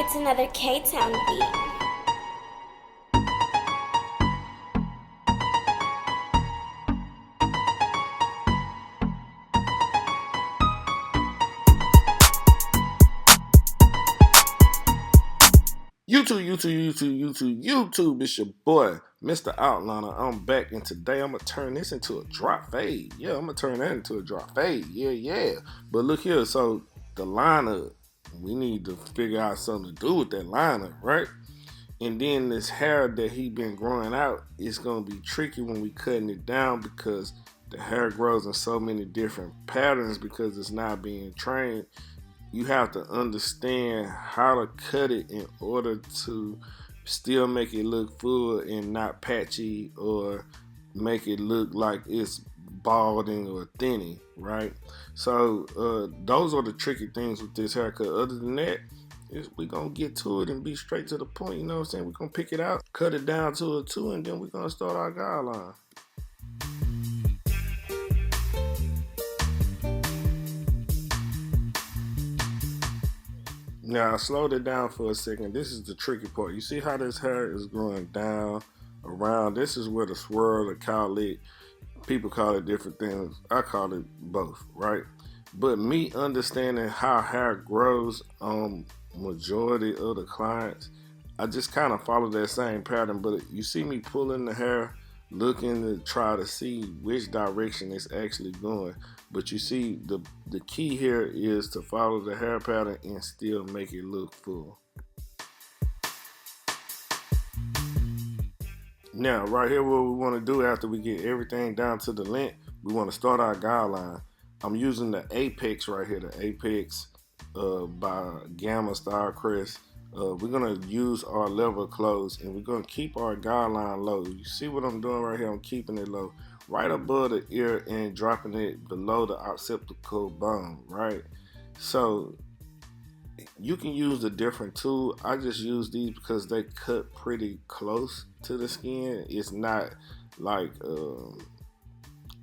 It's another K-Town beat. YouTube, it's your boy, Mr. Outliner. I'm back, and today I'm going to turn this into a drop fade. Yeah, I'm going to turn that into a drop fade. Yeah. But look here, so the lineup, we need to figure out something to do with that lineup, right? And then this hair that he been growing out, it's going to be tricky when we cutting it down because the hair grows in so many different patterns because it's not being trained. You have to understand how to cut it in order to still make it look full and not patchy or make it look like it's balding or thinning, right? So those are the tricky things with this haircut. Other than that, we're gonna get to it and be straight to the point. You know what I'm saying? We're gonna pick it out, cut it down to a 2, and then we're gonna start our guideline. Now I slowed it down for a second. This is the tricky part. You see how this hair is growing down around? This is where the swirl, the cowlick, people call it different things. I call it both, right? But me understanding how hair grows on majority of the clients, I just kind of follow that same pattern. But you see me pulling the hair, looking to try to see which direction it's actually going. But you see the key here is to follow the hair pattern and still make it look full. Now right here, what we want to do after we get everything down to the length, we want to start our guideline. I'm using the Apex right here, the Apex by Gamma Starcrest. We're gonna use our level close and we're gonna keep our guideline low. You see what I'm doing right here? I'm keeping it low, right above the ear and dropping it below the occipital bone, right? So you can use a different tool. I just use these because they cut pretty close to the skin. It's not like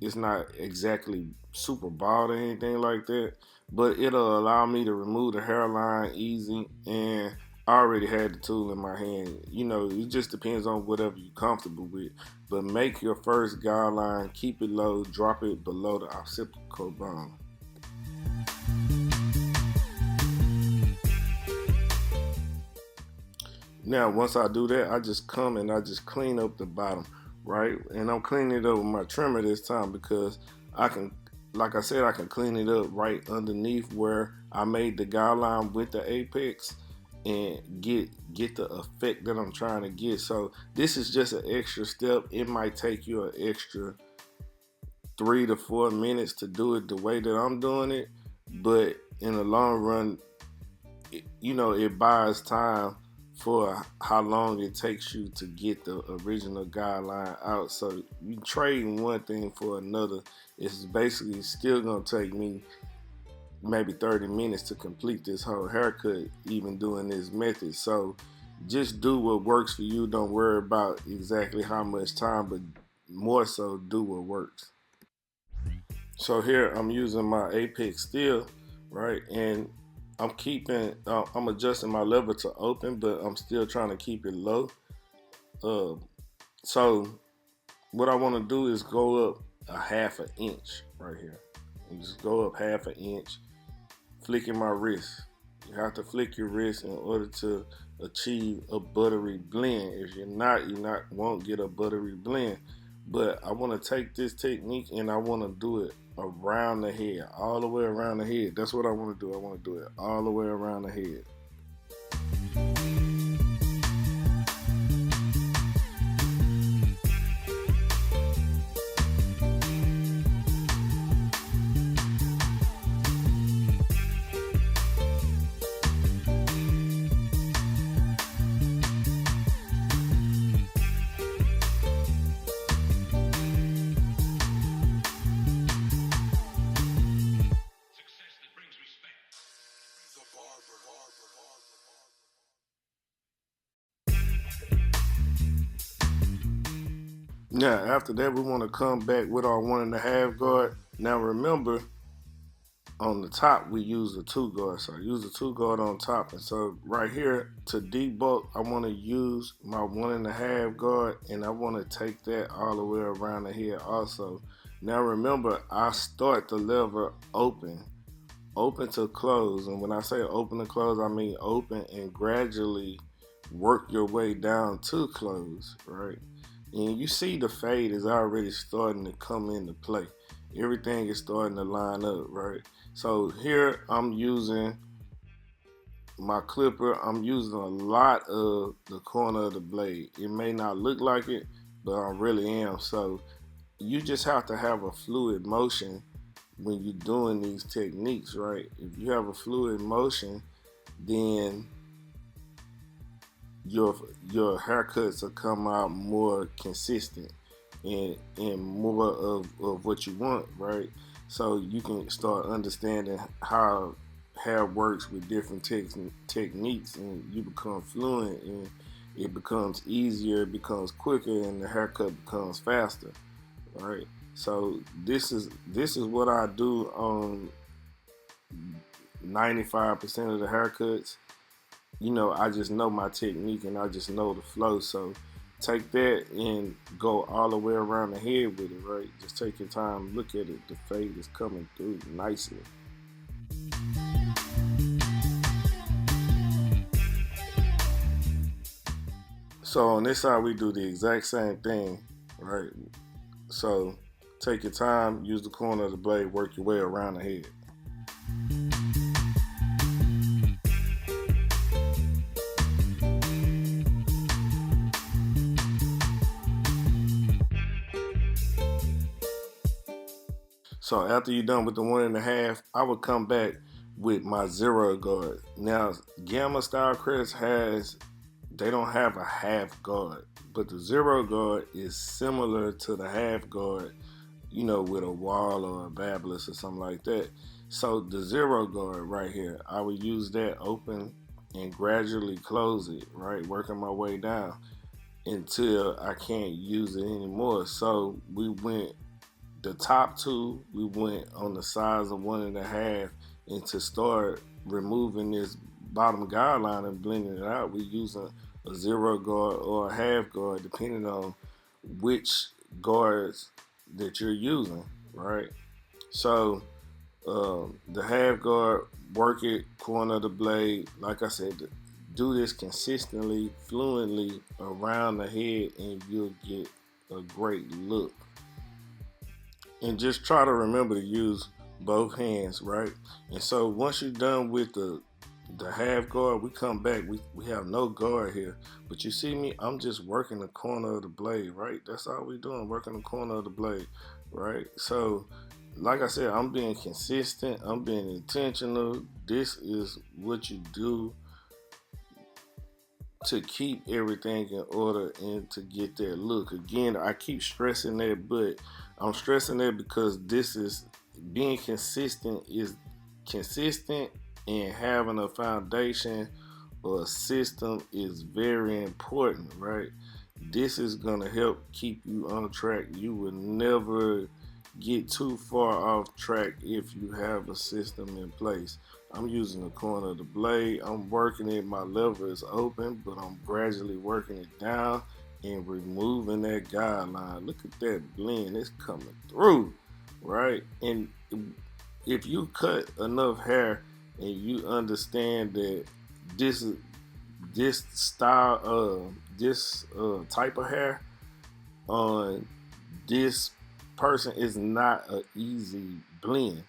it's not exactly super bald or anything like that, but it'll allow me to remove the hairline easy. And I already had the tool in my hand. You know, it just depends on whatever you're comfortable with. But make your first guideline, keep it low, drop it below the occipital bone. Now, once I do that, I just come and I just clean up the bottom, right? And I'm cleaning it up with my trimmer this time because I can, like I said, I can clean it up right underneath where I made the guideline with the Apex and get the effect that I'm trying to get. So this is just an extra step. It might take you an extra 3 to 4 minutes to do it the way that I'm doing it, but in the long run, it buys time for how long it takes you to get the original guideline out. So you trading one thing for another. It's basically still gonna take me maybe 30 minutes to complete this whole haircut, even doing this method. So just do what works for you. Don't worry about exactly how much time, but more so do what works. So here I'm using my Apex still, right? And I'm adjusting my lever to open, but I'm still trying to keep it low. So what I want to do is go up a 1/2 inch right here. And just go up 1/2 inch, flicking my wrist. You have to flick your wrist in order to achieve a buttery blend. If you're not, won't get a buttery blend. But I want to take this technique and I want to do it around the head, all the way around the head. That's what I want to do. I want to do it all the way around the head. Now, after that, we want to come back with our 1.5 guard. Now, remember, on the top we use the 2 guard, so I use the 2 guard on top. And so right here to debulk, I want to use my 1.5 guard, and I want to take that all the way around the head also. Now remember, I start the lever open to close, and when I say open to close, I mean open and gradually work your way down to close, right? And you see the fade is already starting to come into play. Everything is starting to line up, right? So here I'm using my clipper. I'm using a lot of the corner of the blade. It may not look like it, but I really am. So you just have to have a fluid motion when you're doing these techniques, right? If you have a fluid motion, then your haircuts will come out more consistent and more of what you want, right? So you can start understanding how hair works with different techniques, and you become fluent, and it becomes easier, it becomes quicker, and the haircut becomes faster, right? So this is what I do on 95% of the haircuts. You know, I just know my technique and I just know the flow. So take that and go all the way around the head with it, right? Just take your time, look at it. The fade is coming through nicely. So on this side, we do the exact same thing, right? So take your time, use the corner of the blade, work your way around the head. So after you're done with the 1.5, I would come back with my 0 guard. Now, Gamma style crest they don't have a half guard, but the 0 guard is similar to the half guard, you know, with a Wahl or a Bablis or something like that. So the 0 guard right here, I would use that open and gradually close it, right? Working my way down until I can't use it anymore. So we went the top two, we went on the size of 1.5, and to start removing this bottom guideline and blending it out, we using a 0 guard or a half guard, depending on which guards that you're using, right? So the half guard, work it, corner of the blade. Like I said, do this consistently, fluently around the head, and you'll get a great look. And just try to remember to use both hands, right? And so once you're done with the half guard, we come back, we have no guard here, but you see me, I'm just working the corner of the blade, right? That's all we're doing, working the corner of the blade, right? So like I said, I'm being consistent, I'm being intentional. This is what you do to keep everything in order and to get that look. Again, I keep stressing that, but I'm stressing that because this is being consistent, and having a foundation or a system is very important, right? This is gonna help keep you on track. You will never get too far off track if you have a system in place. I'm using the corner of the blade, I'm working it, my lever is open, but I'm gradually working it down and removing that guideline. Look at that blend, it's coming through, right? And if you cut enough hair and you understand that this style, this type of hair on this person is not an easy blend.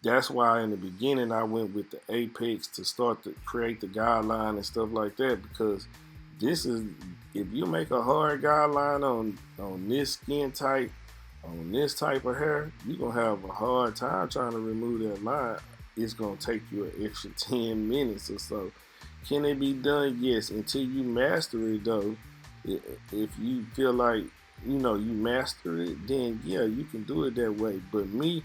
That's why in the beginning I went with the apex to start to create the guideline and stuff like that, because this is, if you make a hard guideline on this skin type, on this type of hair, you're gonna have a hard time trying to remove that line. It's gonna take you an extra 10 minutes or so. Can it be done? Yes, until you master it though. If you feel like, you know, you master it, then yeah, you can do it that way. But me,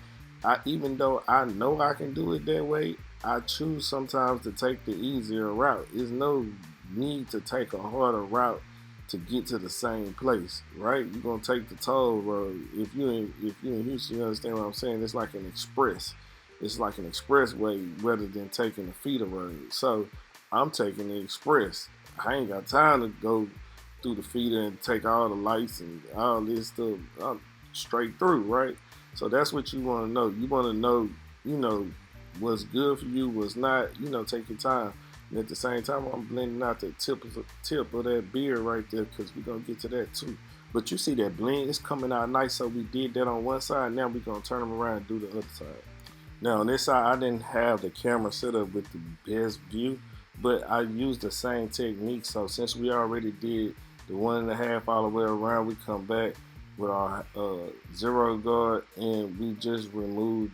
even though I know I can do it that way, I choose sometimes to take the easier route. There's no need to take a harder route to get to the same place, right? You're gonna take the toll road. If you in Houston, you understand what I'm saying? It's like an express. it's like an express way rather than taking the feeder road. So I'm taking the express. I ain't got time to go through the feeder and take all the lights and all this stuff. I'm straight through, right? So that's what you want to know. You want to know, you know, what's good for you, what's not. You know, take your time. And at the same time, I'm blending out the tip of that beard right there, because we're gonna get to that too. But you see that blend, it's coming out nice. So we did that on one side. Now we're gonna turn them around and do the other side. Now on this side, I didn't have the camera set up with the best view, but I used the same technique. So since we already did the 1.5 all the way around, we come back with our zero guard, and we just removed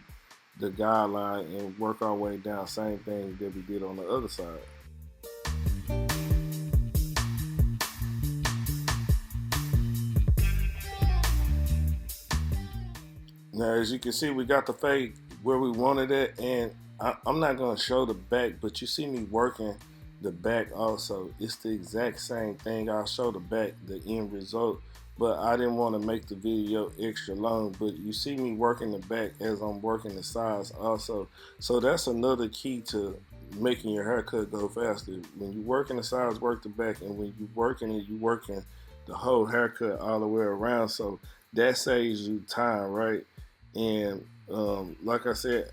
the guideline and work our way down. Same thing that we did on the other side. Now, as you can see, we got the fade where we wanted it, and I'm not going to show the back, but you see me working the back also. It's the exact same thing. I'll show the back, the end result, but I didn't want to make the video extra long. But you see me working the back as I'm working the sides also. So that's another key to making your haircut go faster. When you working the sides, work the back, and when you working it, you working the whole haircut all the way around. So that saves you time, right? And like I said,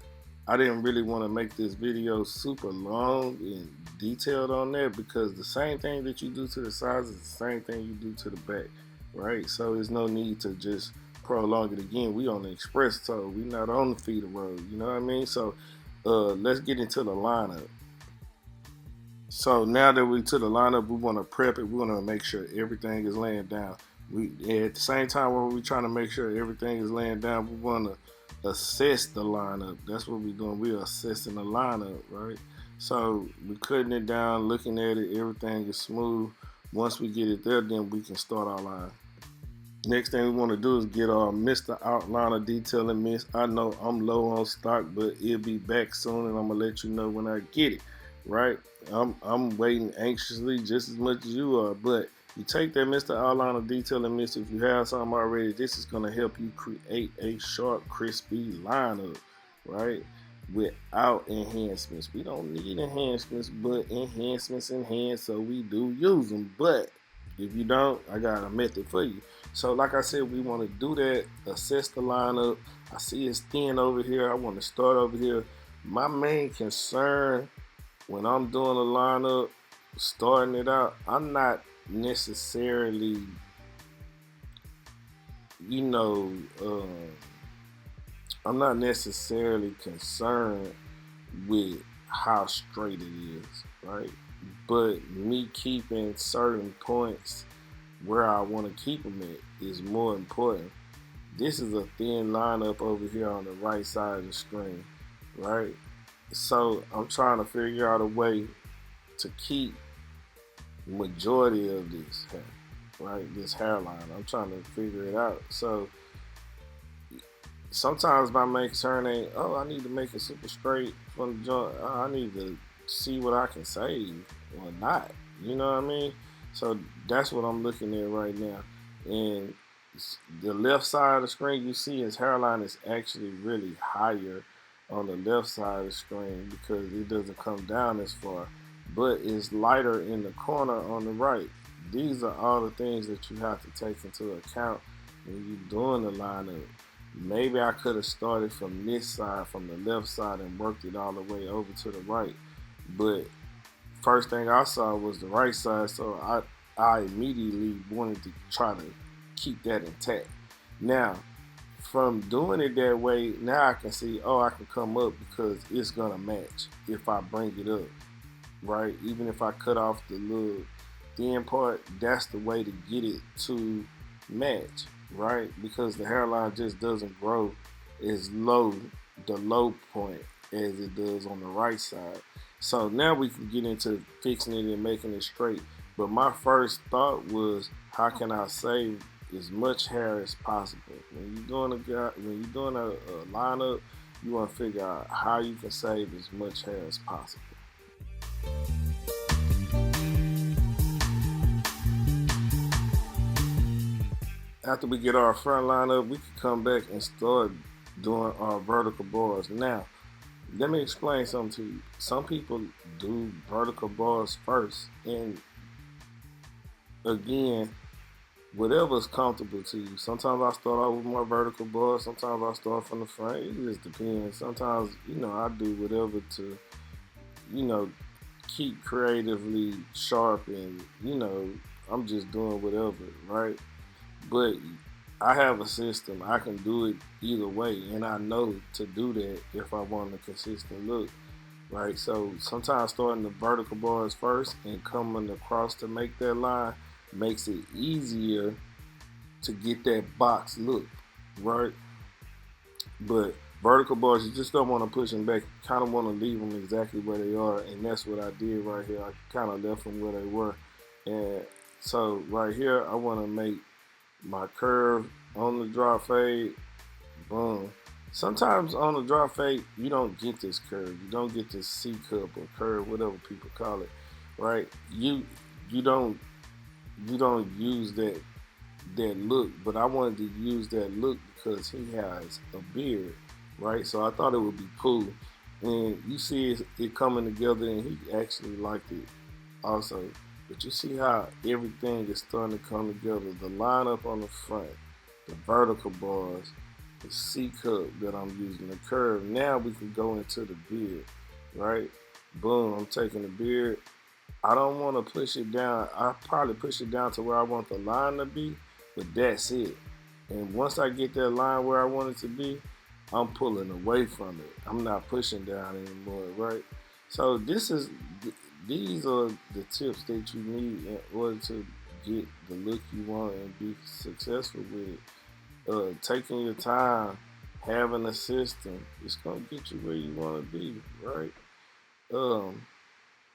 I didn't really want to make this video super long and detailed on that, because the same thing that you do to the sides is the same thing you do to the back, right? So there's no need to just prolong it again. We on the express, so we not on the feeder road, you know what I mean? So let's get into the lineup. So now that we to the lineup, we want to prep it. We want to make sure everything is laying down. We at the same time, when we're trying to make sure everything is laying down, we want to assess the lineup. That's what we're doing. We're assessing the lineup, right? So we're cutting it down, looking at it. Everything is smooth. Once we get it there, then we can start our line. Next thing we want to do is get our Mr. Outliner Detailing Mist. I know I'm low on stock, but it'll be back soon, and I'm gonna let you know when I get it. Right? I'm waiting anxiously just as much as you are. But you take that Mr. Outliner Detailing Mist. If you have something already, this is gonna help you create a sharp, crispy lineup, right? Without enhancements. We don't need enhancements, but enhancements enhance, so we do use them. But if you don't, I got a method for you. So like I said, we want to do that, assess the lineup. I see it's thin over here. I want to start over here. My main concern when I'm doing a lineup, starting it out, I'm not necessarily, you know, I'm not necessarily concerned with how straight it is, right? But me keeping certain points where I want to keep them at is more important. This is a thin lineup over here on the right side of the screen, right? So I'm trying to figure out a way to keep majority of this hair, right? This hairline. I'm trying to figure it out. So sometimes my main concern ain't, oh, I need to make it super straight from the joint. I need to see what I can save or not. You know what I mean? So that's what I'm looking at right now. And the left side of the screen, you see his hairline is actually really higher on the left side of the screen because it doesn't come down as far, but it's lighter in the corner on the right. These are all the things that you have to take into account when you're doing the lineup. Maybe I could have started from this side, from the left side, and worked it all the way over to the right. But first thing I saw was the right side, so I immediately wanted to try to keep that intact. Now, from doing it that way, now I can see, oh, I can come up because it's gonna match if I bring it up, right? Even if I cut off the little thin part, that's the way to get it to match, right? Because the hairline just doesn't grow as low, the low point, as it does on the right side. So now we can get into fixing it and making it straight. But my first thought was, how can I save as much hair as possible? When you're doing a lineup, you want to figure out how you can save as much hair as possible. After we get our front line up, we can come back and start doing our vertical bars. Now, let me explain something to you. Some people do vertical bars first, and again, whatever's comfortable to you. Sometimes I start out with my vertical bars. Sometimes I start from the front. It just depends. Sometimes, I do whatever to, you know, keep creatively sharp, and I'm just doing whatever, right? But I have a system. I can do it either way, and I know to do that if I want a consistent look, right? So sometimes starting the vertical bars first and coming across to make that line makes it easier to get that box look, right? But vertical bars, you just don't want to push them back. You kind of want to leave them exactly where they are, and that's what I did right here. I kind of left them where they were, and so right here, I want to make my curve on the drop fade. Boom. Sometimes on the drop fade, you don't get this curve. You don't get this C cup or curve, whatever people call it, right? You don't use that look, but I wanted to use that look because he has a beard, right? So I thought it would be cool, and you see it coming together, and he actually liked it also. But you see how everything is starting to come together. The lineup on the front, the vertical bars, the C cup that I'm using, the curve. Now we can go into the beard, right? Boom, I'm taking the beard. I don't want to push it down. I probably push it down to where I want the line to be, but that's it. And once I get that line where I want it to be, I'm pulling away from it. I'm not pushing down anymore, right? So these are the tips that you need in order to get the look you want and be successful with it. Taking your time, having a system, it's gonna get you where you want to be, right? Um,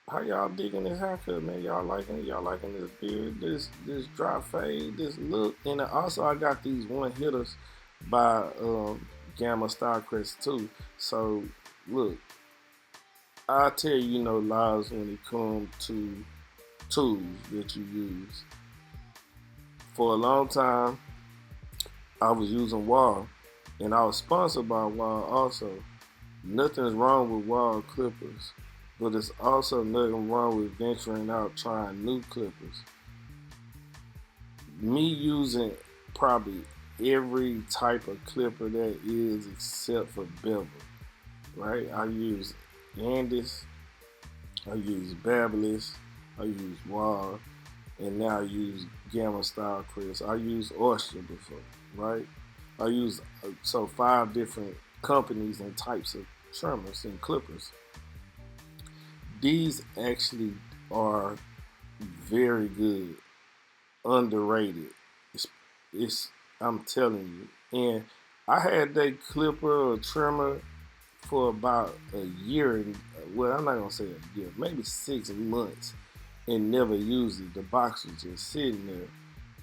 how y'all digging this haircut, man? Y'all liking it? Y'all liking this beard, this drop fade, this look? And also, I got these one hitters by Gamma Starcrest too. So look, I tell you no lies when it comes to tools that you use. For a long time, I was using Wahl, and I was sponsored by Wahl also. Nothing's wrong with Wahl clippers, but it's also nothing wrong with venturing out trying new clippers. Me using probably every type of clipper that is except for bevel, right? I use Andis, I use Babyliss, I use Wahl, and now I use Gamma Style Chris. I use Oyster before, right? I use so 5 different companies and types of trimmers and clippers. These actually are very good, underrated. It's I'm telling you. And I had that clipper or trimmer for about a year, and well, I'm not gonna say a year, maybe 6 months, and never used it. The box was just sitting there,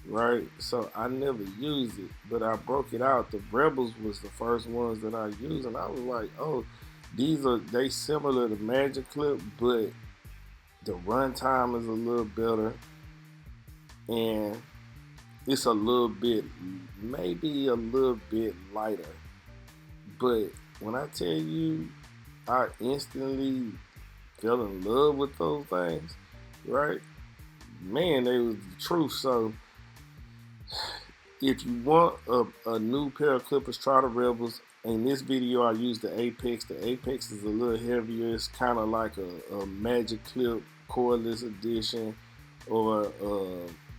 right? So I never used it, but I broke it out. The Rebels was the first ones that I used, and I was like, oh, they similar to Magic Clip, but the runtime is a little better, and it's a little bit, maybe a little bit lighter. But when I tell you, I instantly fell in love with those things, right? Man, they was the truth. So if you want a new pair of clippers, try the Rebels. In this video, I used the Apex. The Apex is a little heavier. It's kind of like a Magic Clip Cordless Edition or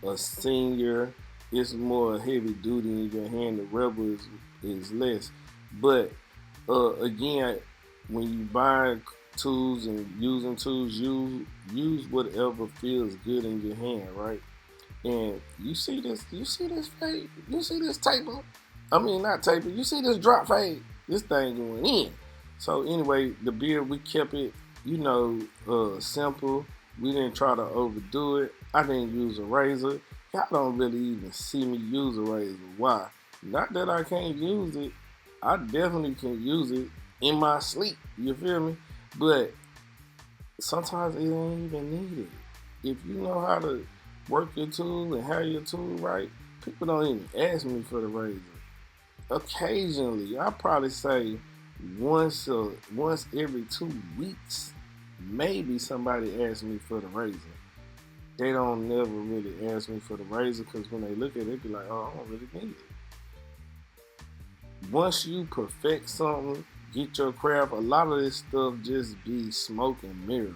a Senior. It's more heavy duty in your hand. The Rebel is less. But again, when you buy tools and using tools, use whatever feels good in your hand, right? And you see this fade, you see this taper. I mean, not taper. You see this drop fade. This thing going in. So anyway, the beard, we kept it, simple. We didn't try to overdo it. I didn't use a razor. Y'all don't really even see me use a razor. Why? Not that I can't use it. I definitely can use it in my sleep. You feel me? But sometimes it ain't even needed. If you know how to work your tool and have your tool right, people don't even ask me for the razor. Occasionally, I probably say once every 2 weeks, maybe somebody asks me for the razor. They don't never really ask me for the razor because when they look at it, they be like, oh, I don't really need it. Once you perfect something, get your craft, a lot of this stuff just be smoke and mirrors.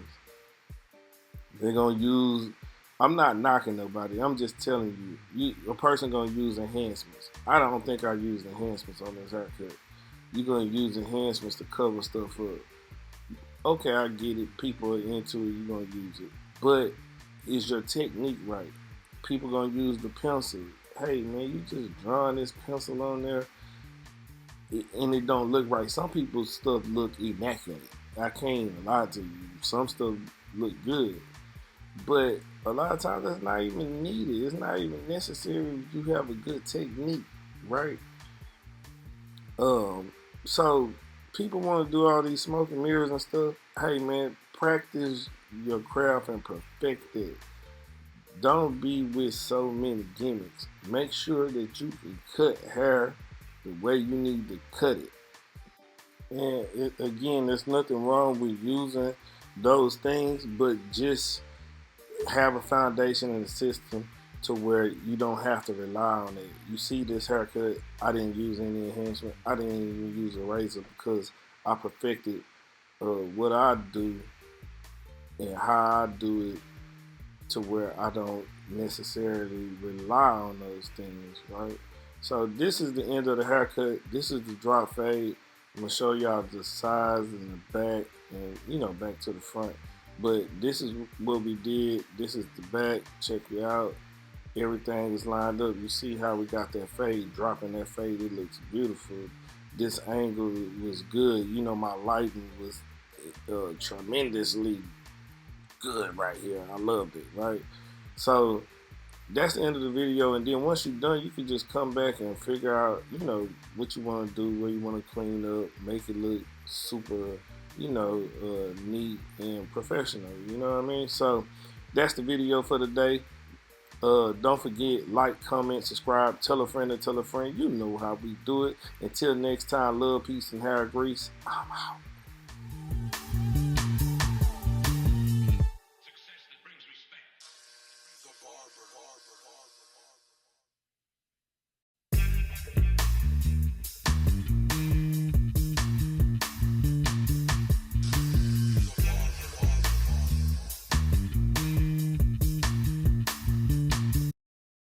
They're gonna use, I'm not knocking nobody, I'm just telling you, a person gonna use enhancements. I don't think I use enhancements on this haircut. You're gonna use enhancements to cover stuff up. Okay, I get it, people are into it, you're gonna use it. But is your technique right? People gonna use the pencil. Hey man, you just drawing this pencil on there and it don't look right. Some people's stuff look immaculate. I can't even lie to you. Some stuff look good, but a lot of times that's not even needed. It's not even necessary if you have a good technique, right? So people want to do all these smoke and mirrors and stuff. Hey man, practice your craft and perfect it. Don't be with so many gimmicks. Make sure that you can cut hair the way you need to cut it. And again, there's nothing wrong with using those things, but just have a foundation and a system to where you don't have to rely on it. You see this haircut, I didn't use any enhancement. I didn't even use a razor because I perfected what I do and how I do it to where I don't necessarily rely on those things, right? So this is the end of the haircut. This is the drop fade. I'm gonna show y'all the sides and the back and back to the front. But this is what we did. This is the back. Check it out. Everything is lined up. You see how we got that fade, dropping that fade. It looks beautiful. This angle was good. My lighting was tremendously good right here. I loved it, right? So that's the end of the video, and then once you're done, you can just come back and figure out, what you want to do, where you want to clean up, make it look super, neat and professional. You know what I mean? So that's the video for today. Don't forget, like, comment, subscribe, tell a friend and tell a friend. You know how we do it. Until next time, love, peace, and hair grease. I'm out.